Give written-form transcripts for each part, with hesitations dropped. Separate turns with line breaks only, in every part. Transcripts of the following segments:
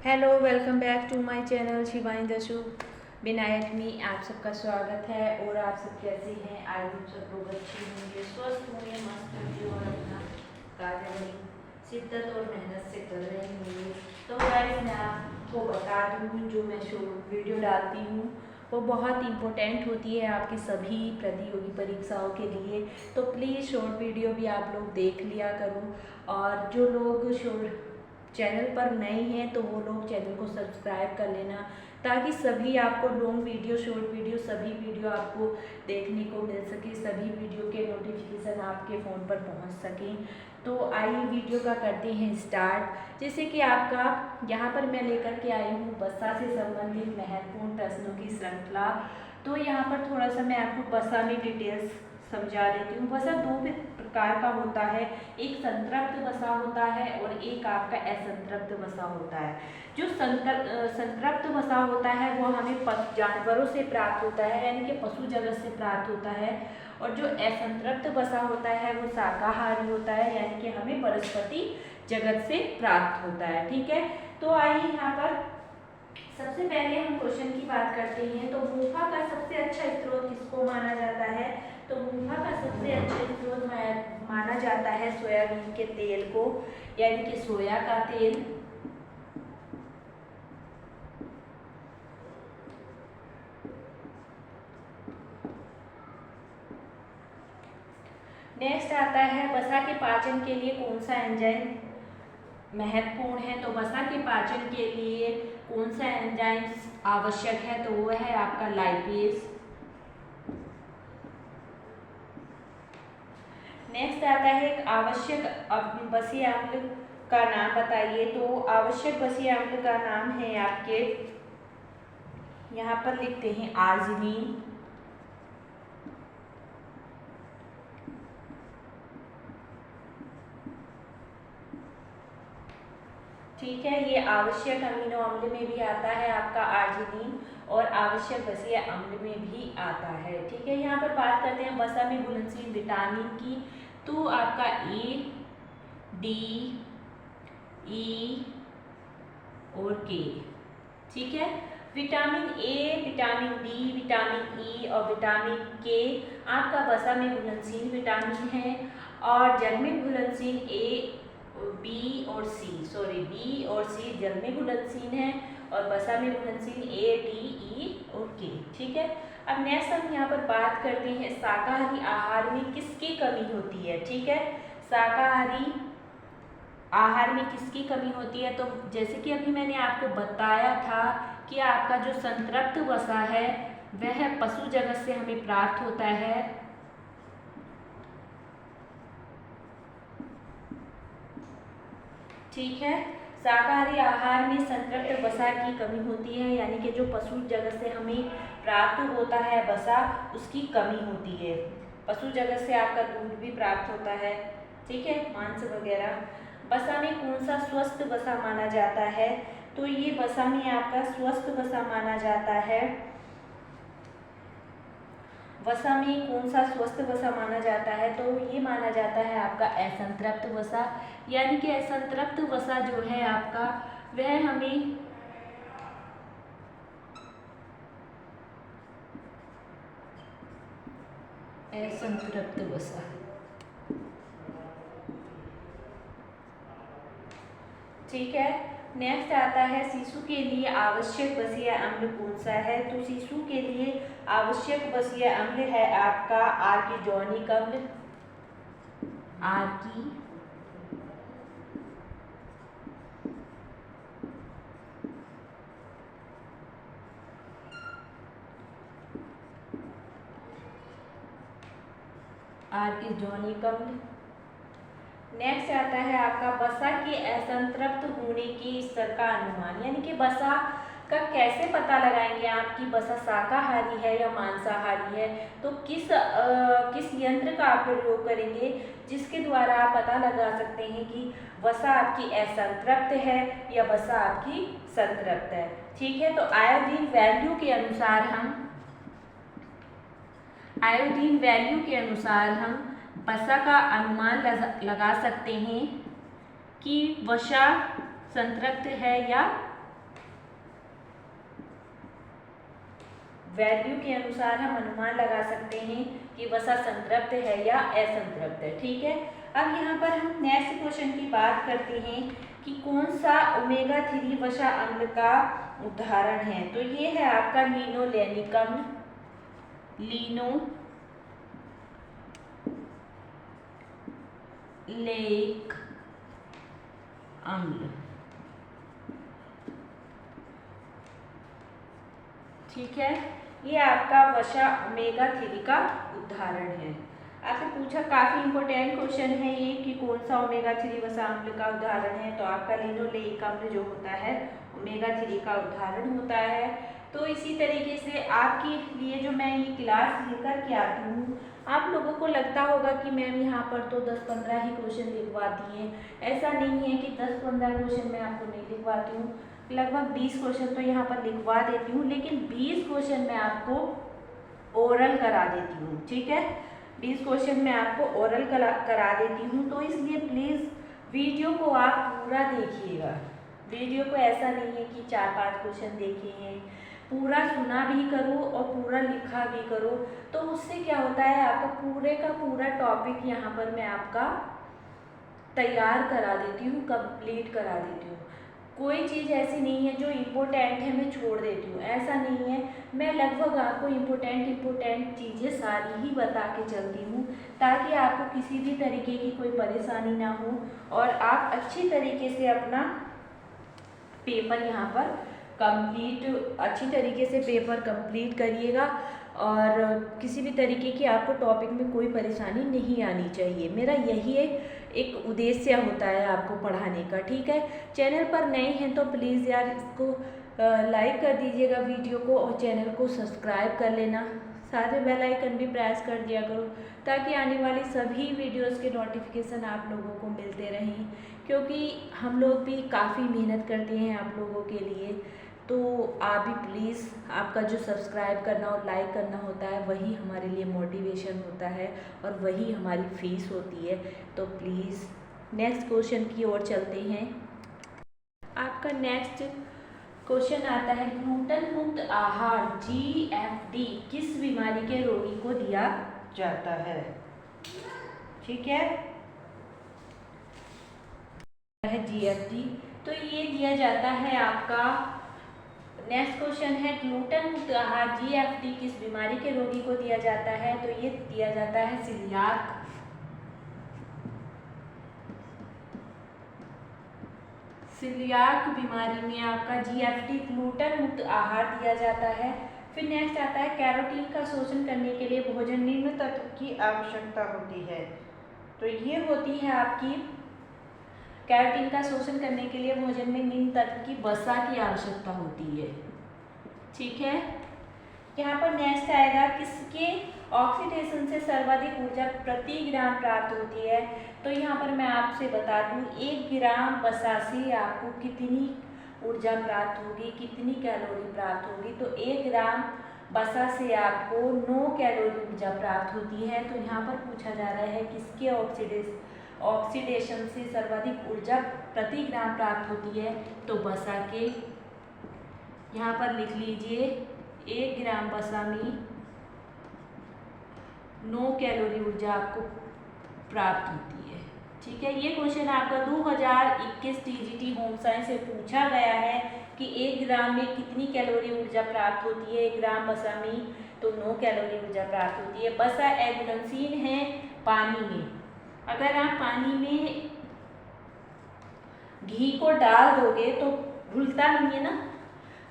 Hello, welcome back to my channel Shivani Dashu Vinayak में आप सबका स्वागत है। और आप सब कैसे हैं? आज हम सब लोग अच्छे होंगे, स्वस्थ होंगे, मस्त होंगे और अपना कार्य बड़ी शिद्दत और मेहनत से कर रहे होंगे। तो गाइस, मैं आपको बता दूँ, जो मैं शॉर्ट वीडियो डालती हूँ वो बहुत इम्पोर्टेंट होती है आपकी सभी प्रतियोगी परीक्षाओं के लिए। तो प्लीज़ शॉर्ट वीडियो भी आप लोग देख लिया करो। और जो लोग शॉर्ट चैनल पर नए हैं तो वो लोग चैनल को सब्सक्राइब कर लेना, ताकि सभी आपको लॉन्ग वीडियो, शॉर्ट वीडियो, सभी वीडियो आपको देखने को मिल सके, सभी वीडियो के नोटिफिकेशन आपके फ़ोन पर पहुंच सकें। तो आइए वीडियो का करते हैं स्टार्ट। जैसे कि आपका यहाँ पर मैं लेकर के आई हूँ बसा से संबंधित महत्वपूर्ण प्रश्नों की श्रृंखला। तो यहाँ पर थोड़ा सा मैं आपको बसा में डिटेल्स समझा देती हूँ। बसा दो प्रकार का होता है, एक संतृप्त वसा होता है और एक आपका असंतृप्त वसा होता है। जो संतृप्त वसा होता है वो हमें जानवरों से प्राप्त होता है, यानी कि पशु जगत से प्राप्त होता है। और जो असंतृप्त वसा होता है वो शाकाहारी होता है, यानी कि हमें वनस्पति जगत से प्राप्त होता है। ठीक है, तो आइए यहाँ पर सबसे पहले हम क्वेश्चन की बात करते हैं। तो मुफा का सबसे अच्छा स्रोत किसको माना जाता है? तो मुफा का सबसे अच्छा स्रोत माना जाता है सोयाबीन के तेल को, यानी कि सोया का तेल। नेक्स्ट आता है वसा के पाचन के लिए कौन सा एंजाइम महत्वपूर्ण है? तो वसा के पाचन के लिए कौन सा एंजाइम आवश्यक है? तो वो है आपका लाइपेज। नेक्स्ट आता है एक आवश्यक बसीय अम्ल का नाम बताइए। तो आवश्यक बसीय अम्ल का नाम है आपके, यहाँ पर लिखते हैं आर्जिनिन। ठीक है, ये आवश्यक अमीनो अम्ल में भी आता है आपका आर्जिनिन, और आवश्यक बसीय अम्ल में भी आता है। ठीक है, यहाँ पर बात करते हैं वसा में घुलनशील विटामिन की। तो आपका ए, डी, ई और के। ठीक है, vitamin A, vitamin D, vitamin E और विटामिन के आपका वसा में घुलनशील विटामिन है। और जल में घुलनशील ए, बी और सी जल में घुलनशील है, और वसा में घुलनशील ए, डी, ई और के। ठीक है, अब नेक्स्ट हम यहाँ पर बात करते हैं शाकाहारी आहार में किसकी कमी होती है। ठीक है, शाकाहारी आहार में किसकी कमी होती है? तो जैसे कि अभी मैंने आपको बताया था कि आपका जो संतृप्त वसा है वह पशु जगत से हमें प्राप्त होता है। ठीक है, शाकाहारी आहार में संतृप्त वसा की कमी होती है, यानी कि जो पशु जगत से हमें प्राप्त होता है वसा, उसकी कमी होती है। पशु जगत से आपका दूध भी प्राप्त होता है, ठीक है, मांस वगैरह। वसा में कौन सा स्वस्थ वसा माना जाता है? तो ये वसा में आपका स्वस्थ वसा माना जाता है। वसा में कौन सा स्वस्थ वसा माना जाता है? तो ये माना जाता है आपका असंतृप्त वसा, यानी कि असंतृप्त वसा जो है आपका वह हमें असंतृप्त वसा। ठीक है, नेक्स्ट आता है शिशु के लिए आवश्यक बसीय अम्ल कौन सा है? तो शिशु के लिए आवश्यक बसीय अम्ल है आपका आर्किजोनिक अम्ल। आर्किजोनिक अम्ल। नेक्स्ट आता है आपका वसा के असंतृप्त होने के स्तर का अनुमान, यानी कि वसा का कैसे पता लगाएंगे आप कि वसा शाकाहारी है या मांसाहारी है? तो किस यंत्र का आप प्रयोग करेंगे जिसके द्वारा आप पता लगा सकते हैं कि वसा आपकी असंतृप्त है या वसा आपकी संतृप्त है। ठीक है, तो आयोडीन वैल्यू के अनुसार हम वसा का अनुमान लगा सकते हैं कि वसा संतृप्त है या वैल्यू के अनुसार हम अनुमान लगा सकते हैं कि वसा संतृप्त है या असंतृप्त है। ठीक है, अब यहाँ पर हम नेक्स्ट क्वेश्चन की बात करते हैं कि कौन सा ओमेगा 3 वसा अम्ल का उदाहरण है। तो ये है आपका लिनोलेनिकम, लिनोलेइक अम्ल। ठीक है, ये आपका वसा ओमेगा 3 का उदाहरण है। आपसे पूछा, काफ़ी इंपॉर्टेंट क्वेश्चन है ये कि कौन सा ओमेगा 3 वसा अम्ल का उदाहरण है। तो आपका लिनोलेइक अम्ल जो होता है ओमेगा 3 का उदाहरण होता है। तो इसी तरीके से आपके लिए जो मैं ये क्लास लेकर के आती हूँ, आप लोगों को लगता होगा कि मैम यहाँ पर तो 10-15 ही क्वेश्चन लिखवाती हैं। ऐसा नहीं है कि 10-15 क्वेश्चन मैं आपको नहीं लिखवाती हूँ, लगभग 20 क्वेश्चन तो यहाँ पर लिखवा देती हूँ, लेकिन 20 क्वेश्चन मैं आपको ओरल करा देती हूँ। ठीक है, 20 क्वेश्चन मैं आपको ओरल करा देती हूँ। तो इसलिए प्लीज़ वीडियो को आप पूरा देखिएगा। वीडियो को ऐसा नहीं है कि 4-5 क्वेश्चन देखे हैं, पूरा सुना भी करो और पूरा लिखा भी करो। तो उससे क्या होता है, आपका पूरे का पूरा टॉपिक यहाँ पर मैं आपका तैयार करा देती हूँ, कंप्लीट करा देती हूँ। कोई चीज़ ऐसी नहीं है जो इम्पोर्टेंट है मैं छोड़ देती हूँ, ऐसा नहीं है। मैं लगभग आपको इम्पोर्टेंट चीज़ें सारी ही बता के चलती हूँ, ताकि आपको किसी भी तरीके की कोई परेशानी ना हो और आप अच्छी तरीके से अपना पेपर यहाँ पर अच्छी तरीके से पेपर कंप्लीट करिएगा और किसी भी तरीके की आपको टॉपिक में कोई परेशानी नहीं आनी चाहिए। मेरा यही एक उद्देश्य होता है आपको पढ़ाने का। ठीक है, चैनल पर नए हैं तो प्लीज़ यार इसको लाइक कर दीजिएगा वीडियो को और चैनल को सब्सक्राइब कर लेना, साथ में बेल आइकन भी प्रेस कर दिया करो, ताकि आने वाली सभी वीडियोस के नोटिफिकेशन आप लोगों को मिलते रहें। क्योंकि हम लोग भी काफ़ी मेहनत करते हैं आप लोगों के लिए, तो आप भी प्लीज़, आपका जो सब्सक्राइब करना और लाइक करना होता है वही हमारे लिए मोटिवेशन होता है और वही हमारी फीस होती है। तो प्लीज़ नेक्स्ट क्वेश्चन की ओर चलते हैं। आपका नेक्स्ट क्वेश्चन आता है, ग्लूटन मुक्त आहार GFD किस बीमारी के रोगी को दिया जाता है। ठीक है, GFD तो ये दिया जाता है आपका। नेक्स्ट क्वेश्चन है, ग्लूटन मुक्त आहार GFD किस बीमारी के रोगी को दिया जाता है। तो ये दिया जाता है सीलियाक बीमारी में आपका GFD ग्लूटन मुक्त आहार दिया जाता है। फिर नेक्स्ट आता है, कैरोटीन का शोषण करने के लिए भोजन निम्न तत्व की आवश्यकता होती है। तो ये होती है आपकी, कैरोटीन का शोषण करने के लिए भोजन में निम्न तत्व की वसा की आवश्यकता होती है। ठीक है, यहाँ पर नेक्स्ट आएगा, किसके ऑक्सीडेशन से सर्वाधिक ऊर्जा प्रति ग्राम प्राप्त होती है। तो यहाँ पर मैं आपसे बता दूँ, 1 ग्राम वसा से आपको कितनी ऊर्जा प्राप्त होगी, कितनी कैलोरी प्राप्त होगी। तो 1 ग्राम वसा से आपको 9 कैलोरी ऊर्जा प्राप्त होती है। तो यहाँ पर पूछा जा रहा है, किसके ऑक्सीडेशन से सर्वाधिक ऊर्जा प्रति ग्राम प्राप्त होती है। तो वसा के, यहाँ पर लिख लीजिए, 1 ग्राम वसा में 9 कैलोरी ऊर्जा आपको प्राप्त होती है। ठीक है, ये क्वेश्चन आपका 2021 TGT होम साइंस से पूछा गया है कि 1 ग्राम में कितनी कैलोरी ऊर्जा प्राप्त होती है। 1 ग्राम वसा में तो 9 कैलोरी ऊर्जा प्राप्त होती है। वसा एगुलनशील है पानी में। अगर आप पानी में घी को डाल दोगे तो घुलता नहीं है ना।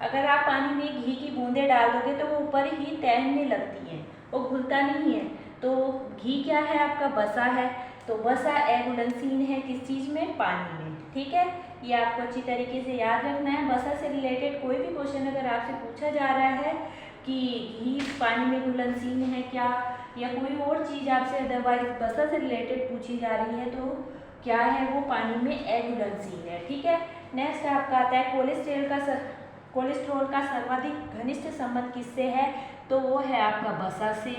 अगर आप पानी में घी की बूंदें डाल दोगे तो वो ऊपर ही तैरने लगती हैं, वो घुलता नहीं है। तो घी क्या है, आपका वसा है। तो वसा एगुलनशील है किस चीज़ में, पानी में। ठीक है, ये आपको अच्छी तरीके से याद रखना है। वसा से रिलेटेड कोई भी क्वेश्चन अगर आपसे पूछा जा रहा है कि घी पानी में घुलनशील है क्या, या कोई और चीज़ आपसे अदरवाइज वसा से रिलेटेड पूछी जा रही है, तो क्या है वो, पानी में एगुलनशील है। ठीक है, नेक्स्ट आपका आता है, कोलेस्ट्रॉल का सर्वाधिक घनिष्ठ संबंध किससे है। तो वो है आपका वसा से,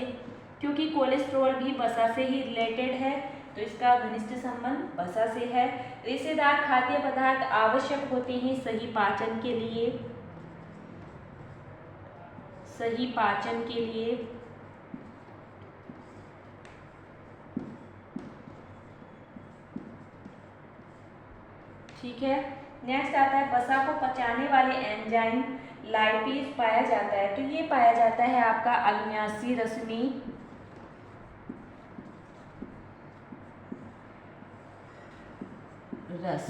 क्योंकि कोलेस्ट्रॉल भी वसा से ही रिलेटेड है, तो इसका घनिष्ठ संबंध वसा से है। रेशेदार खाद्य पदार्थ आवश्यक होते हैं सही पाचन के लिए। सही पाचन के लिए ठीक है। नेक्स्ट आता है वसा को पचाने वाले एंजाइम लाइपेज पाया जाता है, तो ये पाया जाता है आपका अग्न्याशी रश्मि रस,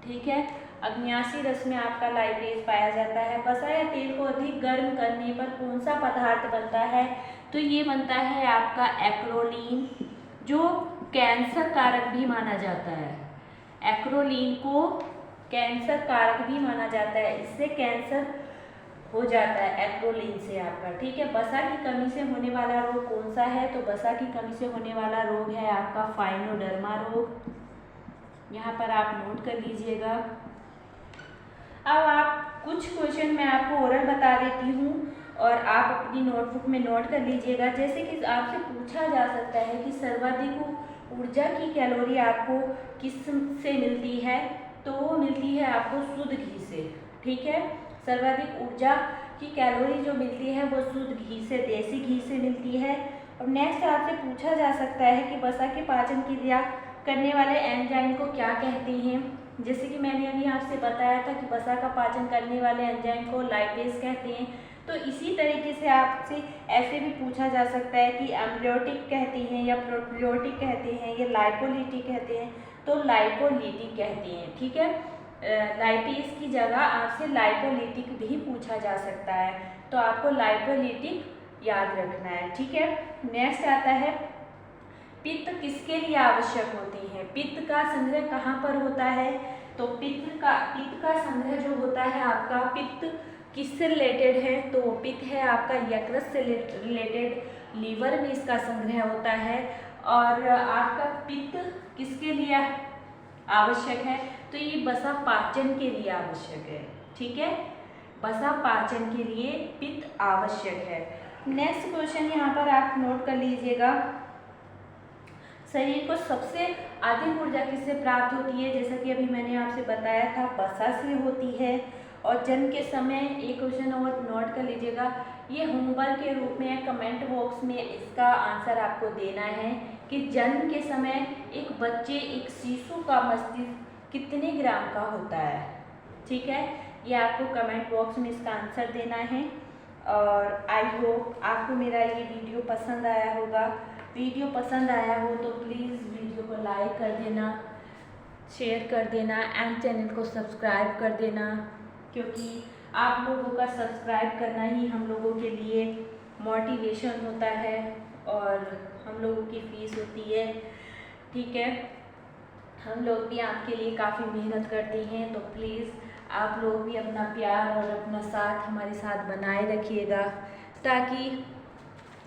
ठीक है। अग्न्याशी रस में आपका लाइपेज पाया जाता है। वसा या तेल को अधिक गर्म करने पर कौन सा पदार्थ बनता है, तो ये बनता है आपका एक्रोलीन, जो कैंसर कारक भी माना जाता है। एक्रोलीन को कैंसर कारक भी माना जाता है, इससे कैंसर हो जाता है एक्रोलीन से आपका, ठीक है। वसा की कमी से होने वाला रोग कौन सा है, तो वसा की कमी से होने वाला रोग है आपका फाइनोडर्मा रोग, यहाँ पर आप नोट कर लीजिएगा। अब आप कुछ क्वेश्चन मैं आपको ओरल बता देती हूँ और आप अपनी नोटबुक में नोट कर लीजिएगा। जैसे कि आपसे पूछा जा सकता है कि सर्वाधिक ऊर्जा की कैलोरी आपको किस से मिलती है, तो वो मिलती है आपको शुद्ध घी से, ठीक है। सर्वाधिक ऊर्जा की कैलोरी जो मिलती है वो शुद्ध घी से, देसी घी से मिलती है। और नेक्स्ट आपसे पूछा जा सकता है कि वसा के पाचन की क्रिया करने वाले एंजाइम को क्या कहते हैं। जैसे कि मैंने अभी आपसे बताया था कि वसा का पाचन करने वाले एंजाइम को लाइपेज कहते हैं, तो इसी तरीके से आपसे ऐसे भी पूछा जा सकता है कि एम्ब्लियोटिक कहते हैं या प्रोबियोटिक कहते हैं या लाइपोलिटिक कहते हैं, तो लाइपोलिटिक कहते हैं, ठीक है। लाइपेज की जगह आपसे लाइपोलिटिक भी पूछा जा सकता है, तो आपको लाइपोलिटिक याद रखना है, ठीक है। नेक्स्ट आता है पित्त किसके लिए आवश्यक होती है। पित्त का संग्रह कहाँ पर होता है, तो पित्त का संग्रह जो होता है आपका, पित्त किससे रिलेटेड है, तो पित्त है आपका यकृत से रिलेटेड, लीवर में इसका संग्रह होता है। और आपका पित्त किसके लिए आवश्यक है, तो ये वसा पाचन के लिए आवश्यक है, ठीक है। वसा पाचन के लिए पित्त आवश्यक है। नेक्स्ट क्वेश्चन यहाँ पर आप नोट कर लीजिएगा, शरीर को सबसे अधिक ऊर्जा किससे प्राप्त होती है, जैसा कि अभी मैंने आपसे बताया था वसा से होती है। और जन्म के समय एक क्वेश्चन और नोट कर लीजिएगा, ये होमवर्क के रूप में कमेंट बॉक्स में इसका आंसर आपको देना है कि जन्म के समय एक बच्चे, एक शिशु का मस्तिष्क कितने ग्राम का होता है, ठीक है। ये आपको कमेंट बॉक्स में इसका आंसर देना है। और आई होप आपको मेरा ये वीडियो पसंद आया होगा। वीडियो पसंद आया हो तो प्लीज़ वीडियो को लाइक कर देना, शेयर कर देना एंड चैनल को सब्सक्राइब कर देना, क्योंकि आप लोगों का सब्सक्राइब करना ही हम लोगों के लिए मोटिवेशन होता है और हम लोगों की फीस होती है, ठीक है। हम लोग भी आपके लिए काफ़ी मेहनत करते हैं, तो प्लीज़ आप लोग भी अपना प्यार और अपना साथ हमारे साथ बनाए रखिएगा, ताकि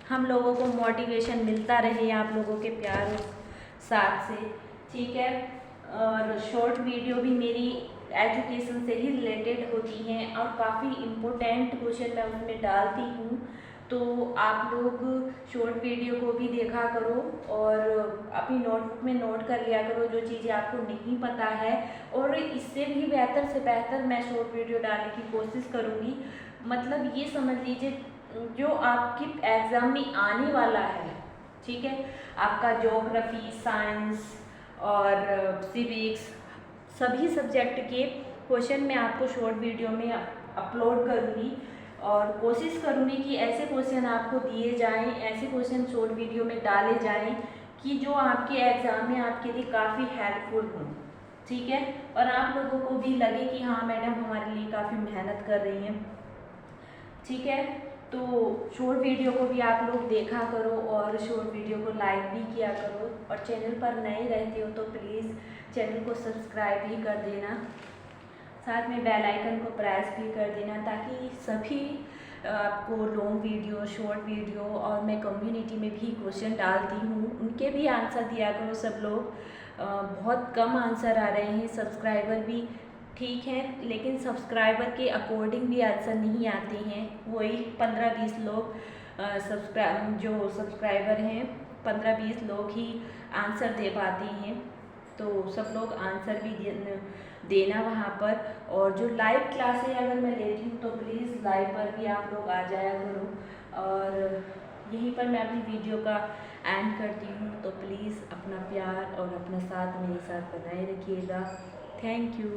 हम लोगों को मोटिवेशन मिलता रहे आप लोगों के प्यार और साथ से, ठीक है। और शॉर्ट वीडियो भी मेरी एजुकेशन से ही रिलेटेड होती हैं और काफ़ी इम्पोर्टेंट क्वेश्चन मैं उसमें डालती हूँ, तो आप लोग शॉर्ट वीडियो को भी देखा करो और अपनी नोटबुक में नोट कर लिया करो जो चीज़ें आपको नहीं पता है। और इससे भी बेहतर से बेहतर मैं शॉर्ट वीडियो डालने की कोशिश करूँगी। मतलब ये समझ लीजिए जो आपके एग्ज़ाम में आने वाला है, ठीक है, आपका ज्योग्राफी, साइंस और सिविक्स सभी सब्जेक्ट के क्वेश्चन मैं आपको शॉर्ट वीडियो में अपलोड करूँगी और कोशिश करूँगी कि ऐसे क्वेश्चन आपको दिए जाएं, ऐसे क्वेश्चन शॉर्ट वीडियो में डाले जाएं कि जो आपके एग्ज़ाम में आपके लिए काफ़ी हेल्पफुल हों, ठीक है। और आप लोगों को भी लगे कि हाँ मैडम हमारे लिए काफ़ी मेहनत कर रही हैं, ठीक है। तो शॉर्ट वीडियो को भी आप लोग देखा करो और शॉर्ट वीडियो को लाइक भी किया करो। और चैनल पर नए रहते हो तो प्लीज़ चैनल को सब्सक्राइब भी कर देना, साथ में बेल आइकन को प्रेस भी कर देना, ताकि सभी आपको लॉन्ग वीडियो, शॉर्ट वीडियो और मैं कम्युनिटी में भी क्वेश्चन डालती हूँ उनके भी आंसर दिया करो सब लोग। बहुत कम आंसर आ रहे हैं, सब्सक्राइबर भी ठीक है लेकिन सब्सक्राइबर के अकॉर्डिंग भी आंसर नहीं आते हैं। वही 15-20 लोग जो सब्सक्राइबर हैं 15-20 लोग ही आंसर दे पाते हैं, तो सब लोग आंसर भी देना वहाँ पर। और जो लाइव क्लासें अगर मैं लेती हूँ तो प्लीज़ लाइव पर भी आप लोग आ जाया करो। और यहीं पर मैं अपनी वीडियो का एंड करती हूँ, तो प्लीज़ अपना प्यार और अपना साथ मेरे साथ बनाए रखिएगा। Thank you.